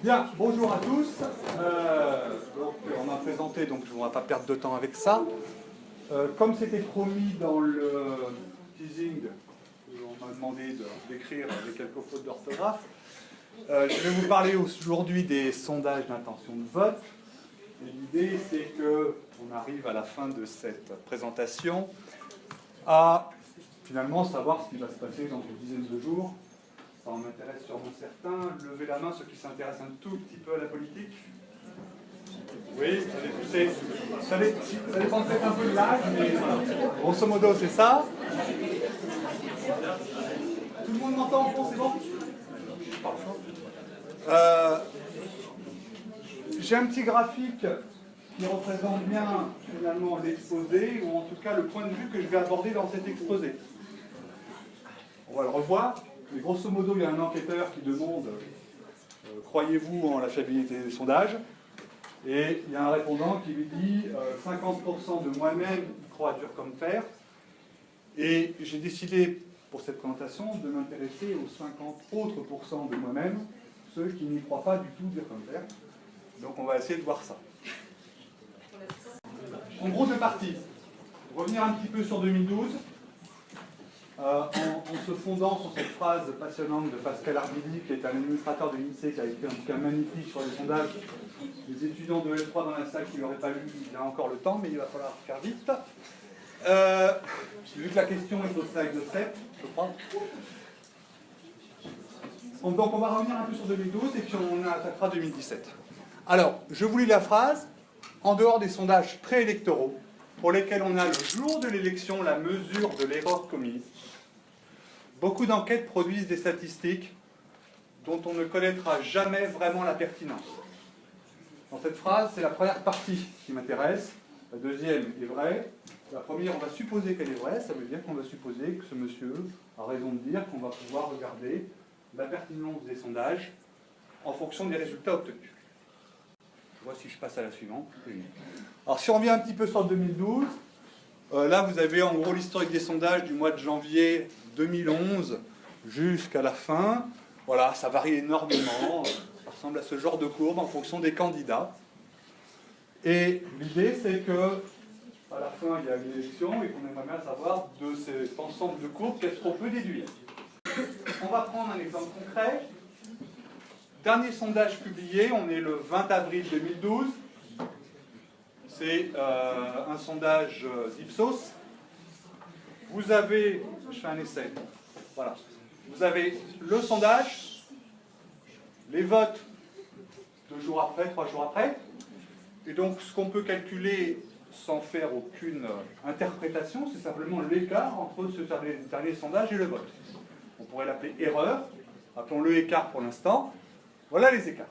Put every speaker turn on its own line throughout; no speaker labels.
Bien, bonjour à tous. On a présenté, donc on ne va pas perdre de temps avec ça. Comme c'était promis dans le teasing, on m'a demandé d'écrire avec quelques fautes d'orthographe, je vais vous parler aujourd'hui des sondages d'intention de vote. L'idée, c'est qu'on arrive à la fin de cette présentation à finalement savoir ce qui va se passer dans une dizaine de jours. Ça en intéresse sûrement certains. Levez la main ceux qui s'intéressent un tout petit peu à la politique. Oui, ça dépend peut-être un peu de l'âge, mais voilà. Grosso modo, c'est ça. Tout le monde m'entend en fond, c'est bon? J'ai un petit graphique qui représente bien finalement l'exposé, ou en tout cas le point de vue que je vais aborder dans cet exposé. On va le revoir. Mais grosso modo, il y a un enquêteur qui demande croyez-vous en la fiabilité des sondages? Et il y a un répondant qui lui dit 50% de moi-même croit dur comme fer. Et j'ai décidé pour cette présentation de m'intéresser aux 50 autres pourcents de moi-même, ceux qui n'y croient pas du tout dur comme fer. Donc on va essayer de voir ça. En gros, deux parties. Revenir un petit peu sur 2012. En se fondant sur cette phrase passionnante de Pascal Arbidi, qui est un administrateur de l'INSEE, qui a écrit un bouquin magnifique sur les sondages. Les étudiants de L3 dans la salle qui ne l'auraient pas lu, il a encore le temps, mais il va falloir faire vite. Vu que la question est au slide de 7, je crois. Donc on va revenir un peu sur 2012 et puis on attaquera 2017. Alors, je vous lis la phrase. En dehors des sondages préélectoraux, pour lesquels on a le jour de l'élection la mesure de l'erreur commise, beaucoup d'enquêtes produisent des statistiques dont on ne connaîtra jamais vraiment la pertinence. Dans cette phrase, c'est la première partie qui m'intéresse. La deuxième est vraie. La première, on va supposer qu'elle est vraie. Ça veut dire qu'on va supposer que ce monsieur a raison de dire qu'on va pouvoir regarder la pertinence des sondages en fonction des résultats obtenus. Je vois si je passe à la suivante. Alors, si on revient un petit peu sur 2012, là, vous avez en gros l'historique des sondages du mois de janvier 2011 jusqu'à la fin. Voilà, ça varie énormément. Ça ressemble à ce genre de courbe en fonction des candidats. Et l'idée, c'est que à la fin, il y a une élection et qu'on aimerait bien savoir de cet ensemble de courbes qu'est-ce qu'on peut déduire. On va prendre un exemple concret. Dernier sondage publié, on est le 20 avril 2012. C'est un sondage d'Ipsos. Vous avez, je fais un essai, voilà. Vous avez le sondage, les votes 2 jours après, 3 jours après. Et donc ce qu'on peut calculer sans faire aucune interprétation, c'est simplement l'écart entre ce dernier sondage et le vote. On pourrait l'appeler erreur, appelons-le écart pour l'instant. Voilà les écarts.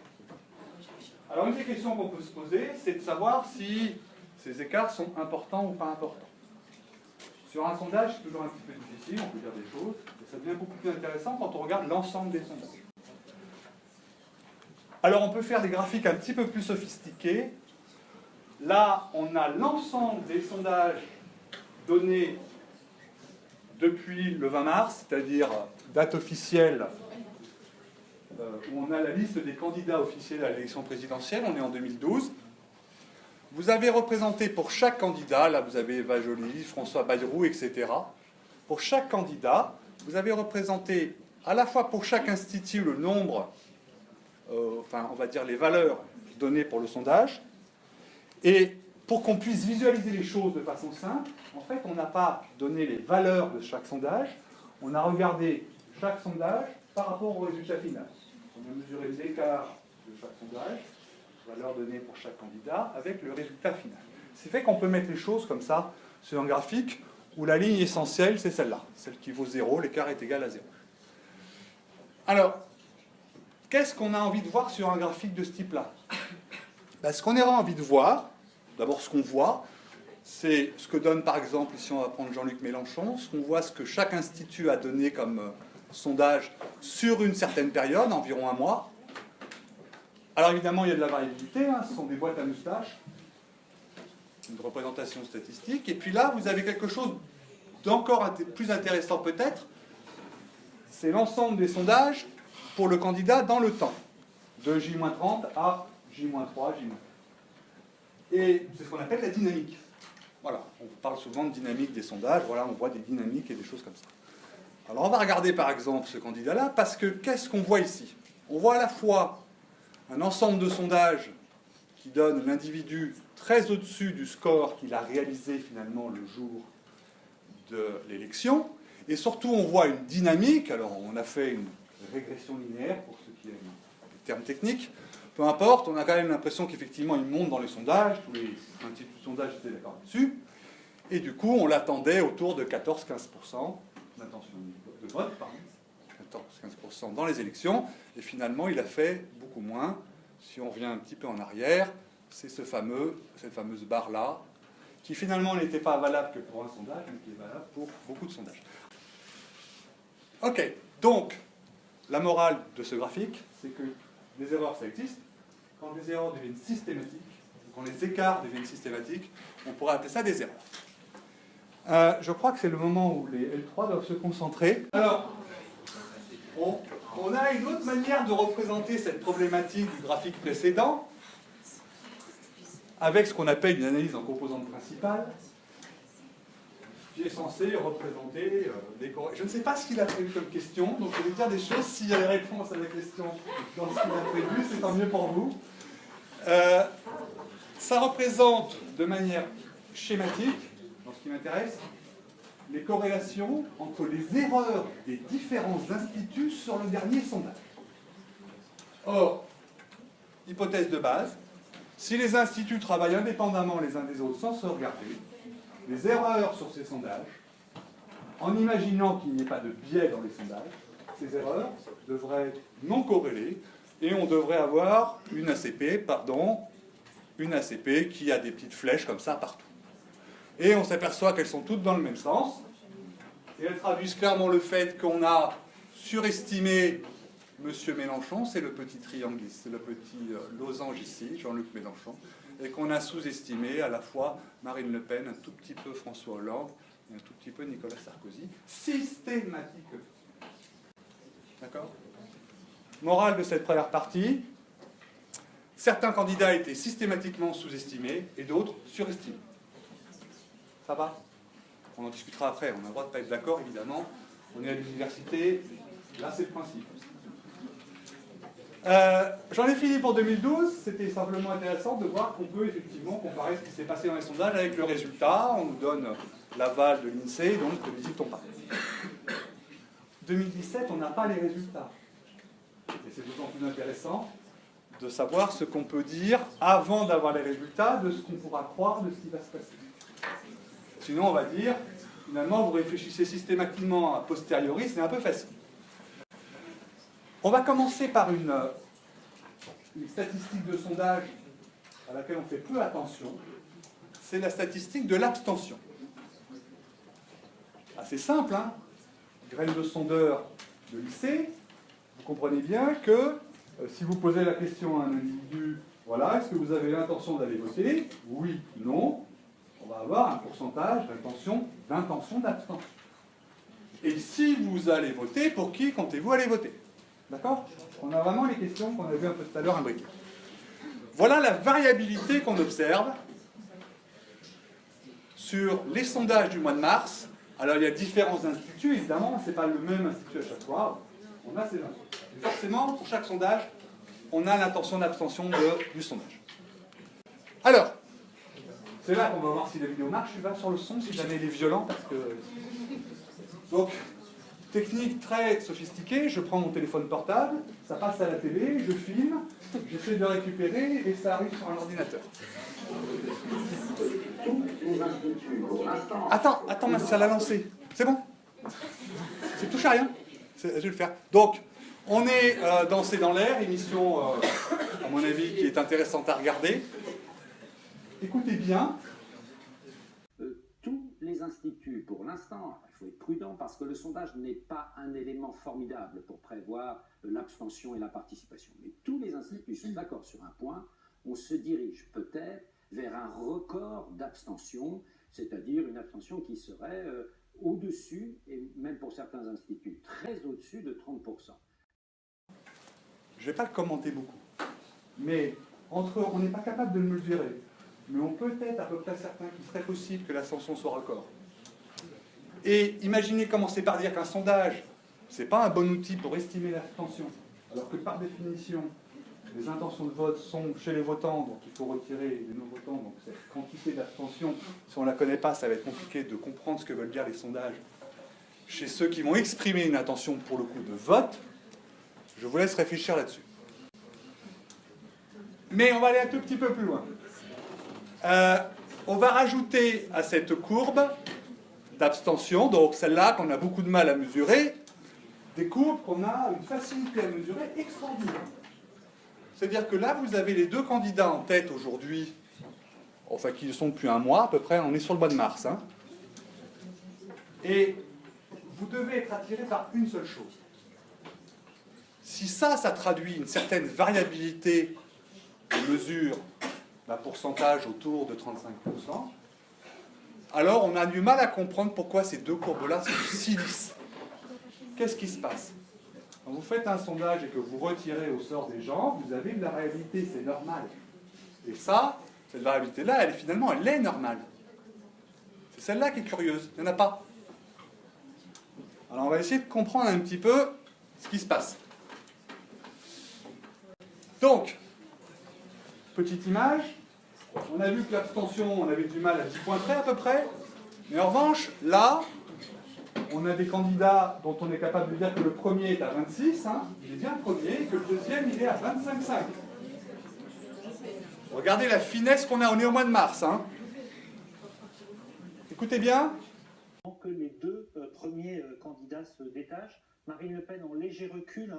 Alors une des questions qu'on peut se poser, c'est de savoir si ces écarts sont importants ou pas importants. Sur un sondage, c'est toujours un petit peu difficile, on peut dire des choses, mais ça devient beaucoup plus intéressant quand on regarde l'ensemble des sondages. Alors on peut faire des graphiques un petit peu plus sophistiqués. Là, on a l'ensemble des sondages donnés depuis le 20 mars, c'est-à-dire date officielle, où on a la liste des candidats officiels à l'élection présidentielle, on est en 2012. Vous avez représenté pour chaque candidat, là vous avez Eva Joly, François Bayrou, etc. Pour chaque candidat, vous avez représenté à la fois pour chaque institut le nombre, enfin on va dire les valeurs données pour le sondage, et pour qu'on puisse visualiser les choses de façon simple, en fait on n'a pas donné les valeurs de chaque sondage, on a regardé chaque sondage par rapport au résultat final. On a mesuré l'écart de chaque sondage, valeur donnée pour chaque candidat, avec le résultat final. C'est fait qu'on peut mettre les choses comme ça sur un graphique où la ligne essentielle, c'est celle-là, celle qui vaut 0, l'écart est égal à 0. Alors, qu'est-ce qu'on a envie de voir sur un graphique de ce type-là? Ce qu'on aurait envie de voir, d'abord ce qu'on voit, c'est ce que donne par exemple, ici on va prendre Jean-Luc Mélenchon, ce qu'on voit, ce que chaque institut a donné comme sondage sur une certaine période, environ un mois. Alors évidemment, il y a de la variabilité, hein, ce sont des boîtes à moustaches, une représentation statistique. Et puis là, vous avez quelque chose d'encore plus intéressant peut-être, c'est l'ensemble des sondages pour le candidat dans le temps. de J-30 à J-3, J-. Et c'est ce qu'on appelle la dynamique. Voilà, on parle souvent de dynamique des sondages, voilà, on voit des dynamiques et des choses comme ça. Alors on va regarder par exemple ce candidat-là, parce que qu'est-ce qu'on voit ici? On voit à la fois un ensemble de sondages qui donne l'individu très au-dessus du score qu'il a réalisé finalement le jour de l'élection, et surtout on voit une dynamique, alors on a fait une régression linéaire pour ce qui est des termes techniques, peu importe, on a quand même l'impression qu'effectivement il monte dans les sondages, tous les instituts de sondage étaient d'accord là-dessus, et du coup on l'attendait autour de 14-15% d'intention de vote, pardon, 14-15% dans les élections, et finalement il a fait beaucoup moins. Si on revient un petit peu en arrière, c'est cette fameuse barre-là, qui finalement n'était pas valable que pour un sondage, mais qui est valable pour beaucoup de sondages. Ok, donc la morale de ce graphique, c'est que les erreurs, ça existe. Quand les erreurs deviennent systématiques, quand les écarts deviennent systématiques, on pourrait appeler ça des erreurs. Je crois que c'est le moment où les L3 doivent se concentrer. Alors, on a une autre manière de représenter cette problématique du graphique précédent, avec ce qu'on appelle une analyse en composantes principales, qui est censée représenter des corrélations. Je ne sais pas ce qu'il a prévu comme question, donc je vais dire des choses. S'il y a des réponses à la question dans ce qu'il a prévu, c'est tant mieux pour vous. Ça représente de manière schématique, dans ce qui m'intéresse, les corrélations entre les erreurs des différents instituts sur le dernier sondage. Or, hypothèse de base, si les instituts travaillent indépendamment les uns des autres sans se regarder, les erreurs sur ces sondages, en imaginant qu'il n'y ait pas de biais dans les sondages, ces erreurs devraient être non corrélées et on devrait avoir une ACP, qui a des petites flèches comme ça partout. Et on s'aperçoit qu'elles sont toutes dans le même sens. Et elles traduisent clairement le fait qu'on a surestimé M. Mélenchon, c'est le petit triangle, c'est le petit losange ici, Jean-Luc Mélenchon, et qu'on a sous-estimé à la fois Marine Le Pen, un tout petit peu François Hollande, et un tout petit peu Nicolas Sarkozy, systématiquement. D'accord? Morale de cette première partie, certains candidats étaient systématiquement sous-estimés et d'autres surestimés. Ça va? On en discutera après, on a le droit de ne pas être d'accord, évidemment. On est à l'université, là c'est le principe. J'en ai fini pour 2012, c'était simplement intéressant de voir qu'on peut effectivement comparer ce qui s'est passé dans les sondages avec le résultat. On nous donne l'aval de l'INSEE, donc ne l'hésitons pas. 2017, on n'a pas les résultats. Et c'est d'autant plus intéressant de savoir ce qu'on peut dire avant d'avoir les résultats, de ce qu'on pourra croire de ce qui va se passer. Sinon, on va dire, finalement, vous réfléchissez systématiquement a posteriori, c'est un peu facile. On va commencer par une statistique de sondage à laquelle on fait peu attention. C'est la statistique de l'abstention. Assez simple, hein? Graine de sondeur de lycée. Vous comprenez bien que si vous posez la question à un individu, voilà, est-ce que vous avez l'intention d'aller voter? Oui, non. On va avoir un pourcentage d'intention d'abstention. Et si vous allez voter, pour qui comptez-vous aller voter? D'accord? On a vraiment les questions qu'on a vues un peu tout à l'heure imbriquées. Voilà la variabilité qu'on observe sur les sondages du mois de mars. Alors il y a différents instituts, évidemment, ce n'est pas le même institut à chaque fois. On a ces instituts. Et forcément, pour chaque sondage, on a l'intention d'abstention du sondage. Alors, c'est là qu'on va voir si la vidéo marche. Je vais sur le son si jamais il est violent, parce que... Donc, technique très sophistiquée, je prends mon téléphone portable, ça passe à la télé, je filme, j'essaie de récupérer et ça arrive sur un ordinateur. Attends, ça l'a lancé. C'est bon? C'est touche à rien. Je vais le faire. Donc, on est dans C'est dans l'air, émission, à mon avis, qui est intéressante à regarder. Écoutez bien.
Tous les instituts, pour l'instant, il faut être prudent parce que le sondage n'est pas un élément formidable pour prévoir l'abstention et la participation. Mais tous les instituts sont d'accord sur un point, on se dirige peut-être vers un record d'abstention, c'est-à-dire une abstention qui serait au-dessus, et même pour certains instituts, très au-dessus de 30%.
Je ne vais pas le commenter beaucoup. mais entre eux, on n'est pas capable de le mesurer. Mais on peut être à peu près certain qu'il serait possible que l'abstention soit record. Et imaginez commencer par dire qu'un sondage, ce n'est pas un bon outil pour estimer l'abstention, alors que par définition, les intentions de vote sont chez les votants, donc il faut retirer les non-votants, donc cette quantité d'abstention, si on ne la connaît pas, ça va être compliqué de comprendre ce que veulent dire les sondages. Chez ceux qui vont exprimer une intention pour le coup de vote, je vous laisse réfléchir là-dessus. Mais on va aller un tout petit peu plus loin. On va rajouter à cette courbe d'abstention, donc celle-là qu'on a beaucoup de mal à mesurer, des courbes qu'on a une facilité à mesurer extraordinaire. C'est-à-dire que là, vous avez les deux candidats en tête aujourd'hui, enfin qui sont depuis un mois à peu près, on est sur le mois de mars. Hein. Et vous devez être attiré par une seule chose. Si ça traduit une certaine variabilité de mesure d'un pourcentage autour de 35%, alors on a du mal à comprendre pourquoi ces deux courbes-là sont si lisses. Qu'est-ce qui se passe? Quand vous faites un sondage et que vous retirez au sort des gens, vous avez de la variabilité, c'est normal. Et ça, cette variabilité-là, elle est normale. C'est celle-là qui est curieuse, il n'y en a pas. Alors on va essayer de comprendre un petit peu ce qui se passe. Donc, petite image, on a vu que l'abstention, on avait du mal à 10 points près à peu près, mais en revanche, là, on a des candidats dont on est capable de dire que le premier est à 26, hein, il est bien le premier, et que le deuxième, il est à 25,5. Regardez la finesse qu'on a, on est au mois de mars. Hein. Écoutez bien.
Que les deux premiers candidats se détachent. Marine Le Pen en léger recul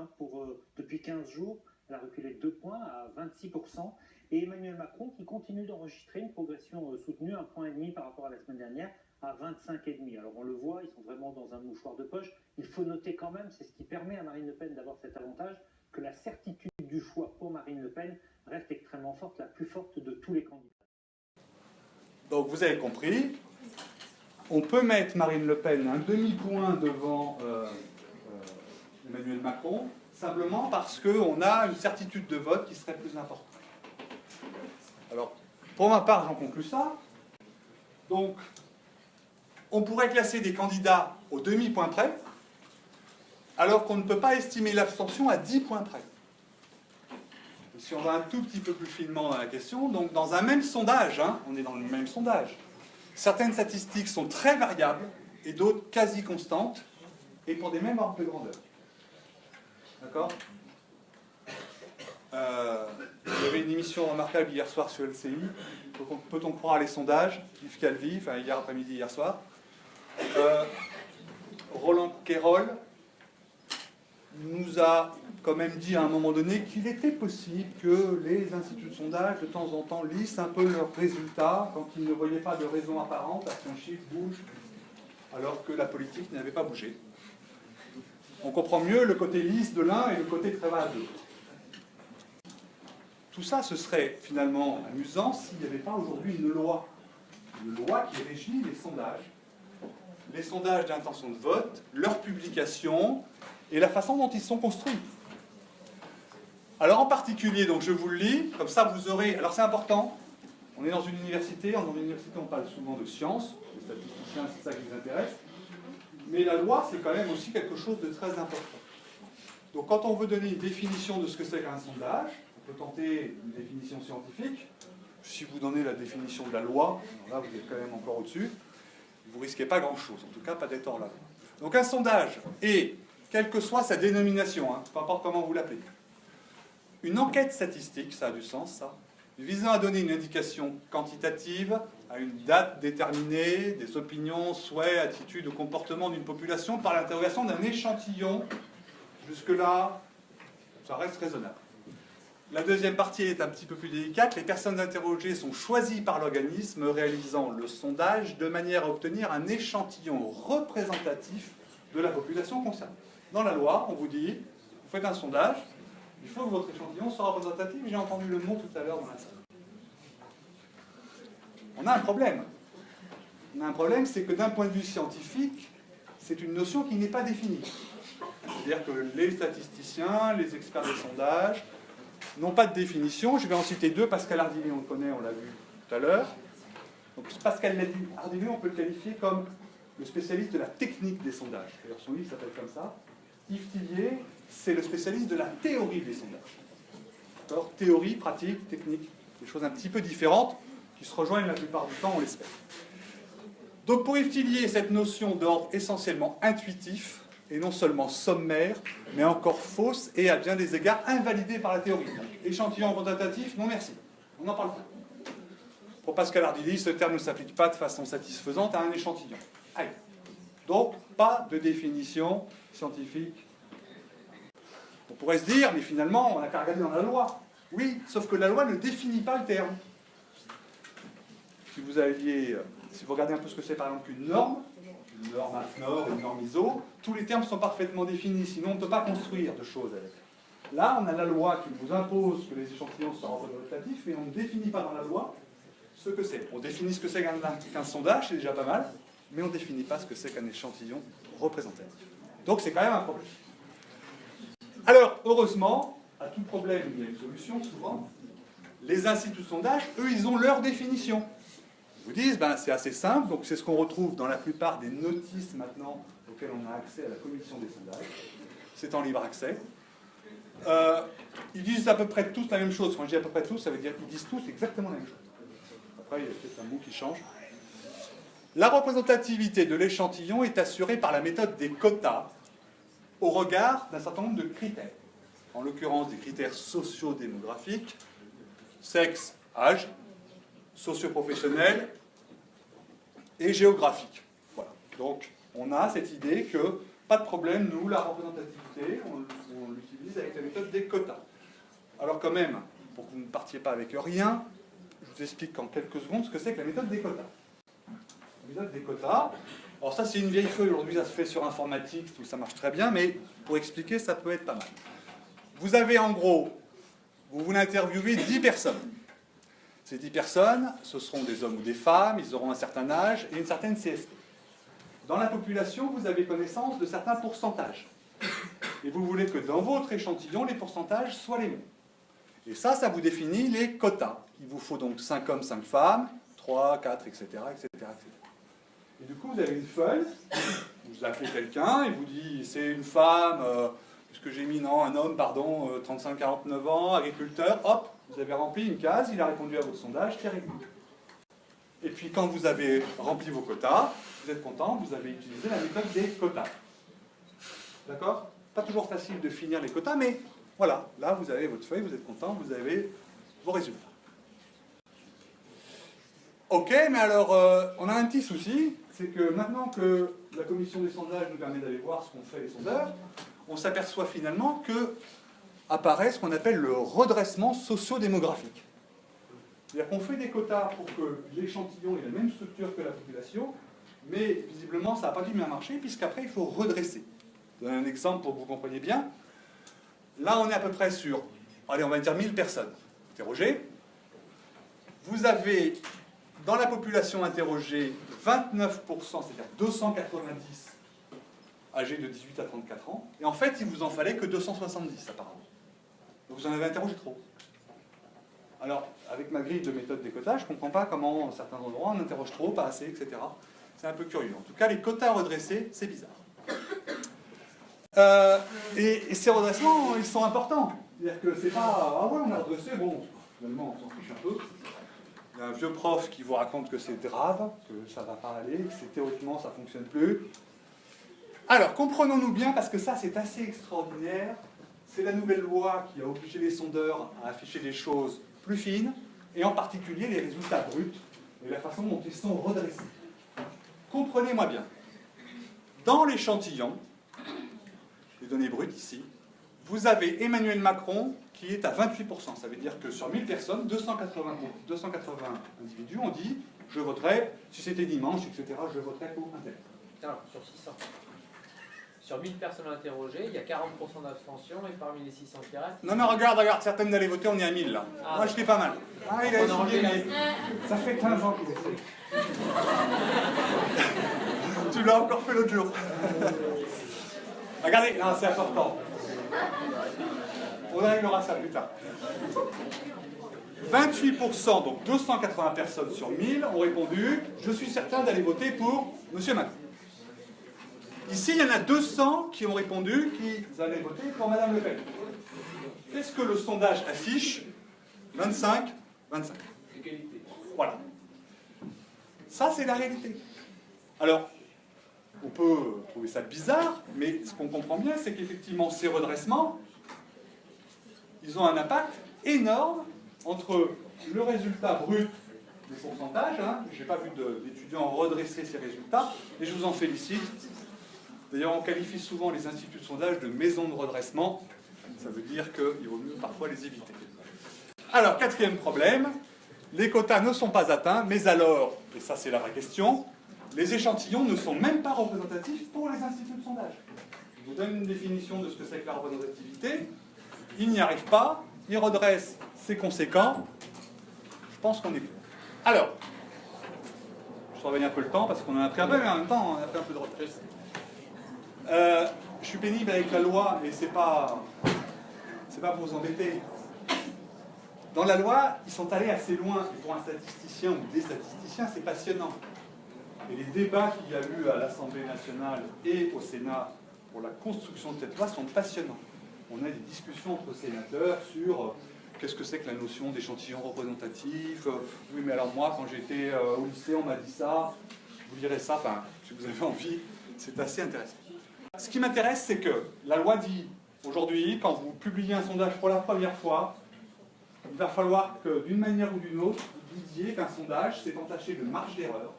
depuis 15 jours, elle a reculé de 2 points à 26%, et Emmanuel Macron qui continue d'enregistrer une progression soutenue, 1,5 point par rapport à la semaine dernière, à 25,5. Alors on le voit, ils sont vraiment dans un mouchoir de poche. Il faut noter quand même, c'est ce qui permet à Marine Le Pen d'avoir cet avantage, que la certitude du choix pour Marine Le Pen reste extrêmement forte, la plus forte de tous les candidats.
Donc vous avez compris, on peut mettre Marine Le Pen un demi-point devant Emmanuel Macron, simplement parce qu'on a une certitude de vote qui serait plus importante. Alors, pour ma part, j'en conclus ça. Donc, on pourrait classer des candidats au demi-point près, alors qu'on ne peut pas estimer l'abstention à 10 points près. Si on va un tout petit peu plus finement dans la question, donc dans un même sondage, hein, on est dans le même sondage, certaines statistiques sont très variables et d'autres quasi constantes, et pour des mêmes ordres de grandeur. D'accord ? Il y avait une émission remarquable hier soir sur LCI, peut-on croire les sondages, Yves Calvi, enfin hier après-midi, hier soir. Roland Quérol nous a quand même dit à un moment donné qu'il était possible que les instituts de sondage de temps en temps lissent un peu leurs résultats quand ils ne voyaient pas de raison apparente à ce qu'un chiffre bouge alors que la politique n'avait pas bougé. On comprend mieux le côté lisse de l'un et le côté très vague de l'autre. Tout ça, ce serait finalement amusant s'il n'y avait pas aujourd'hui une loi qui régit les sondages d'intention de vote, leur publication et la façon dont ils sont construits. Alors en particulier, donc je vous le lis, comme ça vous aurez... Alors c'est important, on est dans une université, on parle souvent de sciences, les statisticiens c'est ça qui les intéresse, mais la loi c'est quand même aussi quelque chose de très important. Donc quand on veut donner une définition de ce que c'est qu'un sondage, on peut tenter une définition scientifique. Si vous donnez la définition de la loi, là vous êtes quand même encore au-dessus, vous ne risquez pas grand-chose, en tout cas pas d'être hors la loi. Donc un sondage est, quelle que soit sa dénomination, hein, peu importe comment vous l'appelez, une enquête statistique, ça a du sens ça, visant à donner une indication quantitative à une date déterminée des opinions, souhaits, attitudes ou comportements d'une population par l'interrogation d'un échantillon. Jusque-là, ça reste raisonnable. La deuxième partie est un petit peu plus délicate. Les personnes interrogées sont choisies par l'organisme réalisant le sondage de manière à obtenir un échantillon représentatif de la population concernée. Dans la loi, on vous dit, vous faites un sondage, il faut que votre échantillon soit représentatif. J'ai entendu le mot tout à l'heure dans la salle. On a un problème. On a un problème, c'est que d'un point de vue scientifique, c'est une notion qui n'est pas définie. C'est-à-dire que les statisticiens, les experts des sondages, n'ont pas de définition. Je vais en citer deux. Pascal Ardili, on le connaît, on l'a vu tout à l'heure. Donc Pascal Ardili, on peut le qualifier comme le spécialiste de la technique des sondages. D'ailleurs, son livre s'appelle comme ça. Yves Tillier, c'est le spécialiste de la théorie des sondages. Alors, théorie, pratique, technique, des choses un petit peu différentes qui se rejoignent la plupart du temps, on l'espère. Donc pour Yves Tillier, cette notion d'ordre essentiellement intuitif et non seulement sommaire, mais encore fausse et à bien des égards invalidée par la théorie. Échantillon représentatif, non merci. On n'en parle pas. Pour Pascal Ardili, ce terme ne s'applique pas de façon satisfaisante à un échantillon. Allez. Donc, pas de définition scientifique. On pourrait se dire, mais finalement, on n'a qu'à regarder dans la loi. Oui, sauf que la loi ne définit pas le terme. Si vous regardez un peu ce que c'est par exemple une norme AFNOR, une norme ISO, tous les termes sont parfaitement définis, sinon on ne peut pas construire de choses avec. Là, on a la loi qui nous impose que les échantillons soient représentatifs, et on ne définit pas dans la loi ce que c'est. On définit ce que c'est qu'un sondage, c'est déjà pas mal, mais on ne définit pas ce que c'est qu'un échantillon représentatif. Donc c'est quand même un problème. Alors, heureusement, à tout problème, il y a une solution, souvent. Les instituts de sondage, eux, ils ont leur définition. Ils vous disent, ben, c'est assez simple, donc c'est ce qu'on retrouve dans la plupart des notices maintenant auxquelles on a accès à la commission des sondages. C'est en libre accès. Ils disent à peu près tous la même chose. Quand je dis à peu près tous, ça veut dire qu'ils disent tous exactement la même chose. Après, il y a peut-être un mot qui change. La représentativité de l'échantillon est assurée par la méthode des quotas au regard d'un certain nombre de critères. En l'occurrence, des critères socio-démographiques, sexe, âge, socio-professionnel et géographique. Voilà. Donc, on a cette idée que, pas de problème, nous, la représentativité, on l'utilise avec la méthode des quotas. Alors quand même, pour que vous ne partiez pas avec rien, je vous explique en quelques secondes ce que c'est que la méthode des quotas. La méthode des quotas, alors ça c'est une vieille feuille, aujourd'hui ça se fait sur informatique, tout ça marche très bien, mais pour expliquer, ça peut être pas mal. Vous avez en gros, vous voulez interviewer 10 personnes. Ces 10 personnes, ce seront des hommes ou des femmes, ils auront un certain âge et une certaine CSP. Dans la population, vous avez connaissance de certains pourcentages. Et vous voulez que dans votre échantillon, les pourcentages soient les mêmes. Et ça vous définit les quotas. Il vous faut donc 5 hommes, 5 femmes, 3, 4, etc., etc., etc. Et du coup, vous avez une feuille, vous appelez quelqu'un, il vous dit, c'est une femme, ce que j'ai mis, non, un homme, pardon, 35-49 ans, agriculteur, hop, vous avez rempli une case, il a répondu à votre sondage, tirez-vous. Et puis quand vous avez rempli vos quotas, vous êtes content, vous avez utilisé la méthode des quotas. D'accord? Pas toujours facile de finir les quotas, mais voilà, là vous avez votre feuille, vous êtes content, vous avez vos résultats. Ok, mais alors on a un petit souci, c'est que maintenant que la commission des sondages nous permet d'aller voir ce qu'ont fait les sondeurs, on s'aperçoit finalement que apparaît ce qu'on appelle le redressement socio-démographique. C'est-à-dire qu'on fait des quotas pour que l'échantillon ait la même structure que la population, mais visiblement ça n'a pas dû bien marcher, puisqu'après il faut redresser. Je vous donne un exemple pour que vous compreniez bien. Là on est à peu près sur, allez on va dire 1000 personnes interrogées. Vous avez dans la population interrogée 29%, c'est-à-dire 290 âgés de 18 à 34 ans, et en fait il vous en fallait que 270 apparemment. Donc vous en avez interrogé trop. Alors, avec ma grille de méthode des quotas, je ne comprends pas comment, à certains endroits, on interroge trop, pas assez, etc. C'est un peu curieux. En tout cas, les quotas redressés, c'est bizarre. Et ces redressements, ils sont importants. C'est-à-dire que c'est pas, ah ouais, on a redressé, bon, finalement, on s'en fiche un peu. Il y a un vieux prof qui vous raconte que c'est grave, que ça ne va pas aller, que théoriquement, ça ne fonctionne plus. Alors, comprenons-nous bien, parce que ça, c'est assez extraordinaire. C'est la nouvelle loi qui a obligé les sondeurs à afficher des choses plus fines, et en particulier les résultats bruts, et la façon dont ils sont redressés. Comprenez-moi bien. Dans l'échantillon, les données brutes ici, vous avez Emmanuel Macron qui est à 28%. Ça veut dire que sur 1000 personnes, 280 individus ont dit « je voterai, si c'était dimanche, etc., je voterai pour un tel ».
Alors, sur 600. Sur 1000 personnes interrogées, il y a 40% d'abstention, et parmi les 600 qui restent...
Non, regarde, certaines d'aller voter, on est à 1000 là. Ah, moi, je l'ai pas mal. Ah, il a essayé, mais ça fait 15 ans qu'il essaie. Tu l'as encore fait l'autre jour. Regardez, c'est important. On réglera ça plus tard. 28%, donc 280 personnes sur 1000, ont répondu « Je suis certain d'aller voter pour M. Macron ». Ici, il y en a 200 qui ont répondu qu'ils allaient voter pour Mme Le Pen. Qu'est-ce que le sondage affiche? 25, 25.
Égalité.
Voilà. Ça, c'est la réalité. Alors, on peut trouver ça bizarre, mais ce qu'on comprend bien, c'est qu'effectivement, ces redressements, ils ont un impact énorme entre le résultat brut des pourcentages. Hein. Je n'ai pas vu d'étudiants redresser ces résultats, et je vous en félicite. D'ailleurs, on qualifie souvent les instituts de sondage de maisons de redressement. Ça veut dire qu'il vaut mieux parfois les éviter. Alors, quatrième problème, les quotas ne sont pas atteints, mais alors, et ça c'est la vraie question, les échantillons ne sont même pas représentatifs pour les instituts de sondage. Je vous donne une définition de ce que c'est que la représentativité. Il n'y arrive pas, il redresse, c'est conséquent. Je pense qu'on est clair. Alors, je surveille un peu le temps parce qu'on en a pris un peu, mais en même temps, on a pris un peu de retrait. Je suis pénible avec la loi, mais c'est pas pour vous embêter. Dans la loi, ils sont allés assez loin. Et pour un statisticien ou des statisticiens, c'est passionnant. Et les débats qu'il y a eu à l'Assemblée nationale et au Sénat pour la construction de cette loi sont passionnants. On a des discussions entre sénateurs sur qu'est-ce que c'est que la notion d'échantillon représentatif. Oui, mais alors moi, quand j'étais au lycée, on m'a dit ça. Je vous dirai ça, enfin, si vous avez envie, c'est assez intéressant. Ce qui m'intéresse, c'est que la loi dit, aujourd'hui, quand vous publiez un sondage pour la première fois, il va falloir que, d'une manière ou d'une autre, vous disiez qu'un sondage s'est entaché de marge d'erreur.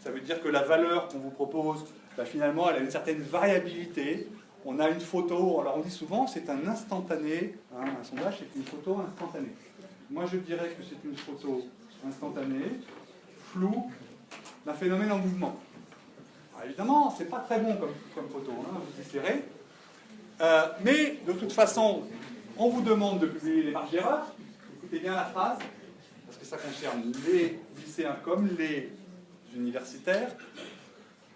Ça veut dire que la valeur qu'on vous propose, finalement, elle a une certaine variabilité. On a une photo, alors on dit souvent, c'est un instantané. Hein, un sondage, c'est une photo instantanée. Moi, je dirais que c'est une photo instantanée, floue, d'un phénomène en mouvement. Alors, évidemment, c'est pas très bon comme photo, hein, vous essaierez. Mais, de toute façon, on vous demande de publier les marges d'erreur. Écoutez bien la phrase, parce que ça concerne les lycéens comme les universitaires,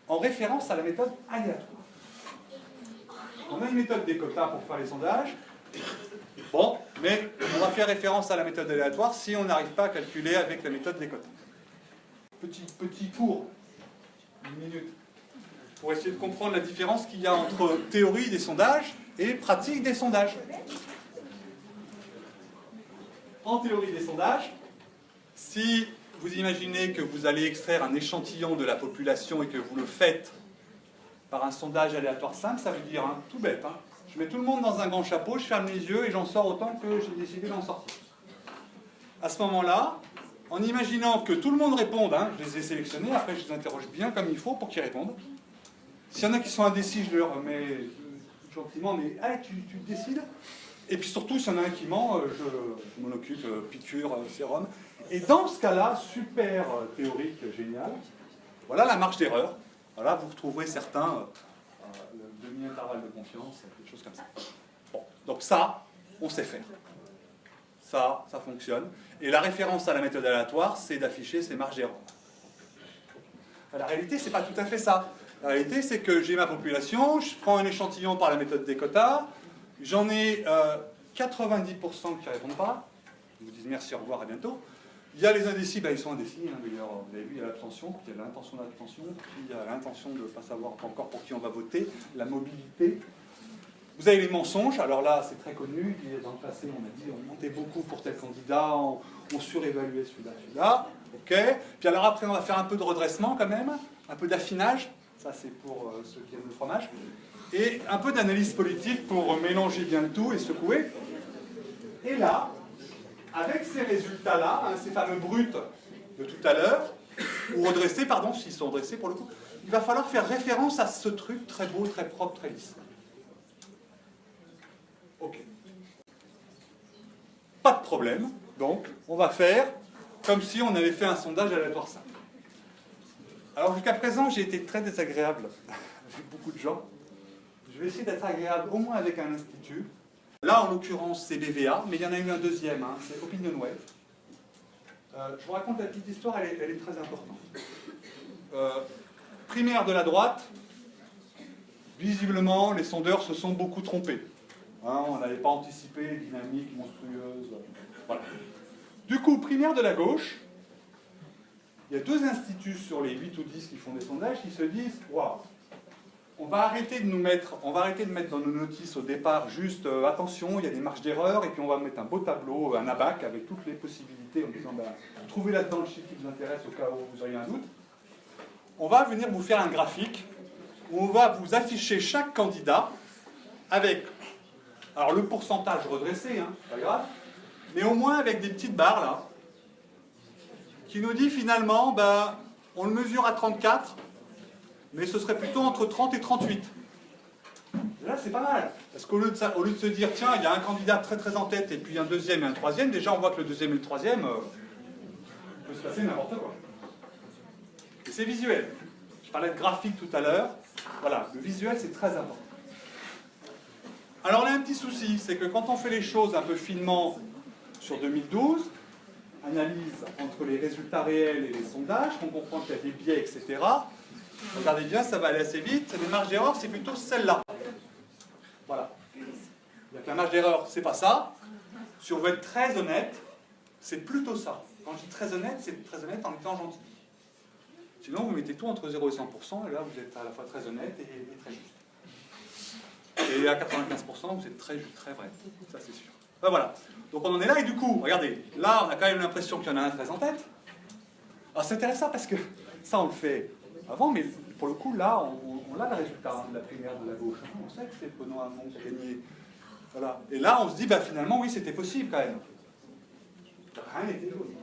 en référence à la méthode aléatoire. On a une méthode des quotas pour faire les sondages. Bon, mais on va faire référence à la méthode aléatoire si on n'arrive pas à calculer avec la méthode des quotas. Petit cours, une minute, pour essayer de comprendre la différence qu'il y a entre théorie des sondages et pratique des sondages. En théorie des sondages, si vous imaginez que vous allez extraire un échantillon de la population et que vous le faites par un sondage aléatoire simple, ça veut dire, hein, tout bête, hein, je mets tout le monde dans un grand chapeau, je ferme les yeux et j'en sors autant que j'ai décidé d'en sortir. À ce moment-là, en imaginant que tout le monde réponde, hein, je les ai sélectionnés, après je les interroge bien comme il faut pour qu'ils répondent. S'il y en a qui sont indécis, je leur mets gentiment, mais hey, tu décides. Et puis surtout, s'il y en a un qui ment, je m'en occupe, piqûre, sérum. Et dans ce cas-là, super théorique, génial, voilà la marge d'erreur. Voilà, vous retrouverez certains, le demi-intervalle de confiance, des choses comme ça. Bon, donc ça, on sait faire. Ça fonctionne. Et la référence à la méthode aléatoire, c'est d'afficher ces marges d'erreur. La réalité, c'est pas tout à fait ça. La réalité, c'est que j'ai ma population, je prends un échantillon par la méthode des quotas, j'en ai 90% qui ne répondent pas. Ils vous disent merci, au revoir, à bientôt. Il y a les indécis, ils sont indécis, hein, d'ailleurs, vous avez vu, il y a l'abstention, puis il y a l'intention d'abstention, puis il y a l'intention de ne pas savoir encore pour qui on va voter, la mobilité. Vous avez les mensonges, alors là, c'est très connu, dans le passé, on a dit, on montait beaucoup pour tel candidat, on surévaluait celui-là, ok. Puis alors après, on va faire un peu de redressement quand même, un peu d'affinage, ça c'est pour ceux qui aiment le fromage, et un peu d'analyse politique pour mélanger bien le tout et secouer. Et là, avec ces résultats-là, hein, ces fameux bruts de tout à l'heure, ou redressés, pardon, s'ils sont redressés pour le coup, il va falloir faire référence à ce truc très beau, très propre, très lisse. Ok. Pas de problème, donc on va faire comme si on avait fait un sondage aléatoire simple. Alors jusqu'à présent, j'ai été très désagréable avec beaucoup de gens. Je vais essayer d'être agréable au moins avec un institut. Là, en l'occurrence, c'est BVA, mais il y en a eu un deuxième, hein, c'est OpinionWave. Je vous raconte la petite histoire, elle est très importante. Primaire de la droite, visiblement, les sondeurs se sont beaucoup trompés. Hein, on n'avait pas anticipé les dynamiques monstrueuses. Voilà. Du coup, primaire de la gauche, il y a 2 instituts sur les 8 ou 10 qui font des sondages qui se disent « Waouh, on va arrêter de mettre dans nos notices au départ juste attention, il y a des marges d'erreur, et puis on va mettre un beau tableau, un abac avec toutes les possibilités en disant bah, trouvez là-dedans le chiffre qui vous intéresse au cas où vous auriez un doute. On va venir vous faire un graphique où on va vous afficher chaque candidat avec alors le pourcentage redressé, hein, c'est pas grave, mais au moins avec des petites barres là qui nous dit finalement bah, on le mesure à 34. Mais ce serait plutôt entre 30 et 38. Et là, c'est pas mal. Parce qu'au lieu de se dire, tiens, il y a un candidat très très en tête, et puis un deuxième et un troisième, déjà on voit que le deuxième et le troisième, il peut se passer n'importe quoi. Et c'est visuel. Je parlais de graphique tout à l'heure. Voilà, le visuel, c'est très important. Alors, on a un petit souci, c'est que quand on fait les choses un peu finement sur 2012, analyse entre les résultats réels et les sondages, on comprend qu'il y a des biais, etc., regardez bien, ça va aller assez vite. Les marges d'erreur, c'est plutôt celle-là. Voilà. Donc la marge d'erreur, c'est pas ça. Si on veut être très honnête, c'est plutôt ça. Quand je dis très honnête, c'est très honnête en étant gentil. Sinon, vous mettez tout entre 0 et 100%, et là, vous êtes à la fois très honnête et très juste. Et à 95%, vous êtes très vrai. Ça, c'est sûr. Ben voilà. Donc on en est là, et du coup, regardez, là, on a quand même l'impression qu'il y en a un très en tête. Alors c'est intéressant parce que ça, on le fait avant, mais pour le coup, là, on a le résultat de la primaire de la gauche. On sait que c'est Benoît Hamon qui a gagné. Voilà. Et là, on se dit, bah, finalement, oui, c'était possible quand même. Rien n'était jaune.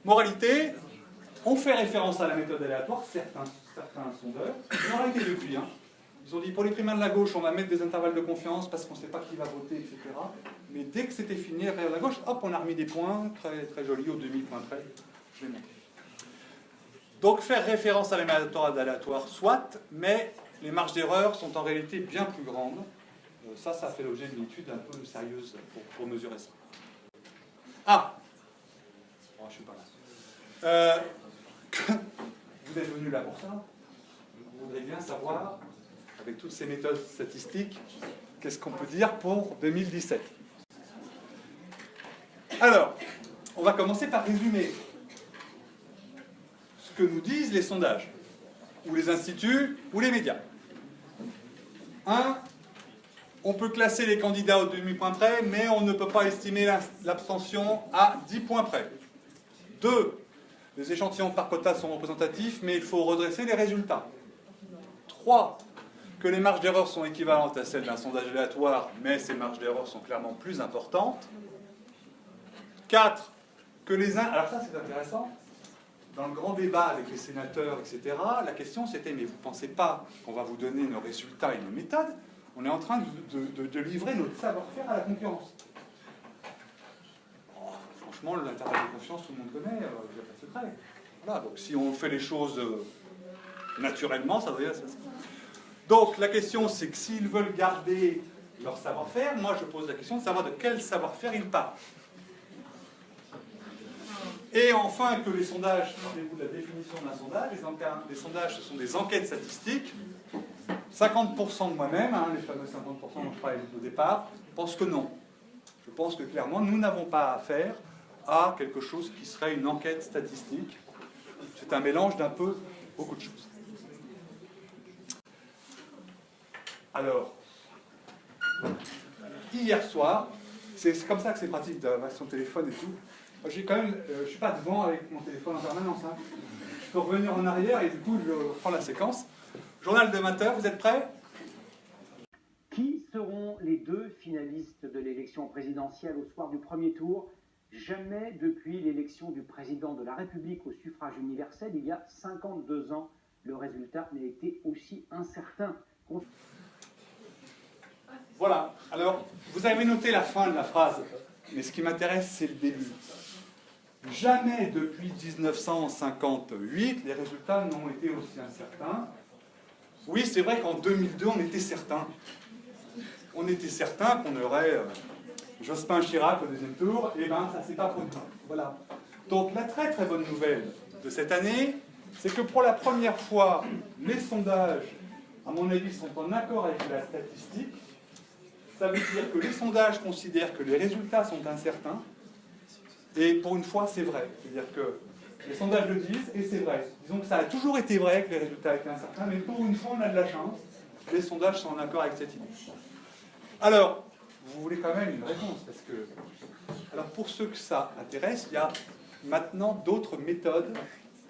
Moralité, on fait référence à la méthode aléatoire, certains sondeurs. Ils ont arrêté depuis. Hein. Ils ont dit, pour les primaires de la gauche, on va mettre des intervalles de confiance parce qu'on ne sait pas qui va voter, etc. Mais dès que c'était fini, à la gauche, hop, on a remis des points très, très jolis au demi-point près. Je vais montrer. Donc faire référence à la méthode aléatoire, soit, mais les marges d'erreur sont en réalité bien plus grandes. Ça fait l'objet d'une étude un peu sérieuse pour mesurer ça. Ah, oh, je suis pas là. Vous êtes venu là pour ça. Vous voudrez bien savoir, avec toutes ces méthodes statistiques, qu'est-ce qu'on peut dire pour 2017. Alors, on va commencer par résumer ce que nous disent les sondages, ou les instituts, ou les médias. 1. On peut classer les candidats au demi-point près, mais on ne peut pas estimer l'abstention à 10 points près. 2. Les échantillons par quota sont représentatifs, mais il faut redresser les résultats. 3. Que les marges d'erreur sont équivalentes à celles d'un sondage aléatoire, mais ces marges d'erreur sont clairement plus importantes. 4. Que les uns... Alors ça, c'est intéressant. Dans le grand débat avec les sénateurs, etc., la question c'était, mais vous ne pensez pas qu'on va vous donner nos résultats et nos méthodes? On est en train de livrer notre savoir-faire à la concurrence. Oh, franchement, l'intervalle de confiance, tout le monde connaît, il n'y a pas de secret. Voilà, donc si on fait les choses naturellement, ça devrait être ça. Donc la question, c'est que s'ils veulent garder leur savoir-faire, moi je pose la question de savoir de quel savoir-faire ils parlent. Et enfin, que les sondages, rappelez-vous de la définition d'un sondage, les sondages, ce sont des enquêtes statistiques. 50% de moi-même, hein, les fameux 50% dont je parlais au départ, pensent que non. Je pense que clairement, nous n'avons pas affaire à quelque chose qui serait une enquête statistique. C'est un mélange d'un peu beaucoup de choses. Alors, hier soir, c'est comme ça que c'est pratique d'avoir son téléphone et tout. J'ai quand même, je ne suis pas devant avec mon téléphone en permanence. Hein. Je peux revenir en arrière et du coup, je reprends la séquence. Journal de 20h, vous êtes prêts?
Qui seront les 2 finalistes de l'élection présidentielle au soir du premier tour? Jamais depuis l'élection du président de la République au suffrage universel, il y a 52 ans, le résultat n'a été aussi incertain.
Voilà. Alors, vous avez noté la fin de la phrase, mais ce qui m'intéresse, c'est le début. Jamais depuis 1958, les résultats n'ont été aussi incertains. Oui, c'est vrai qu'en 2002, on était certain. On était certain qu'on aurait Jospin Chirac au deuxième tour, et bien ça ne s'est pas produit. Voilà. Donc la très très bonne nouvelle de cette année, c'est que pour la première fois, les sondages, à mon avis, sont en accord avec la statistique. Ça veut dire que les sondages considèrent que les résultats sont incertains, et pour une fois, c'est vrai. C'est-à-dire que les sondages le disent, et c'est vrai. Disons que ça a toujours été vrai que les résultats étaient incertains, mais pour une fois, on a de la chance. Les sondages sont en accord avec cette idée. Alors, vous voulez quand même une réponse, parce que... Alors, pour ceux que ça intéresse, il y a maintenant d'autres méthodes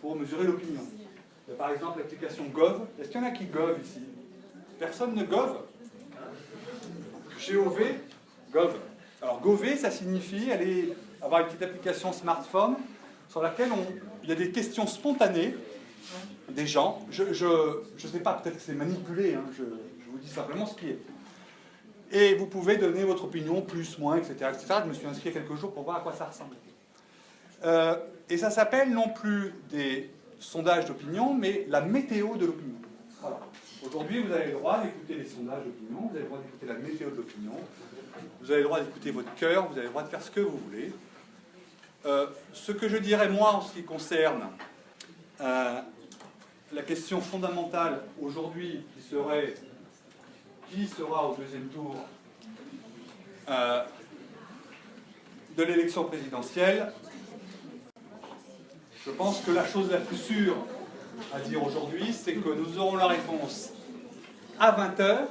pour mesurer l'opinion. Il y a par exemple l'application Gov. Est-ce qu'il y en a qui Gov ici? Personne ne Gov? GOV, Gov. Alors, Gov, ça signifie avoir une petite application smartphone sur laquelle il y a des questions spontanées des gens. Je ne sais pas, peut-être que c'est manipulé, hein, je vous dis simplement ce qui est. Et vous pouvez donner votre opinion, plus, moins, etc., etc. Je me suis inscrit il y a quelques jours pour voir à quoi ça ressemble. Et ça s'appelle non plus des sondages d'opinion, mais la météo de l'opinion. Voilà. Aujourd'hui, vous avez le droit d'écouter les sondages d'opinion, vous avez le droit d'écouter la météo de l'opinion, vous avez le droit d'écouter votre cœur, vous avez le droit de faire ce que vous voulez. Ce que je dirais, moi, en ce qui concerne la question fondamentale aujourd'hui, qui serait qui sera au deuxième tour de l'élection présidentielle, je pense que la chose la plus sûre à dire aujourd'hui, c'est que nous aurons la réponse à 20h,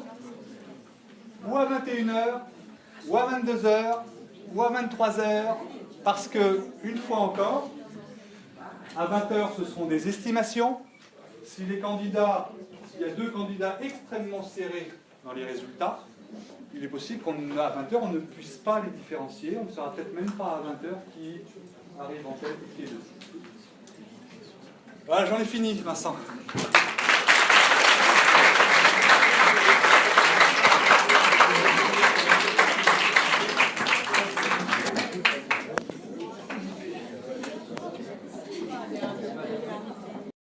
ou à 21h, ou à 22h, ou à 23h, parce que, une fois encore, à 20h, ce seront des estimations. Si les candidats, s'il y a deux candidats extrêmement serrés dans les résultats, il est possible qu'à 20h, on ne puisse pas les différencier. On ne saura peut-être même pas à 20h qui arrive en tête et qui est deuxième. Voilà, j'en ai fini, Vincent.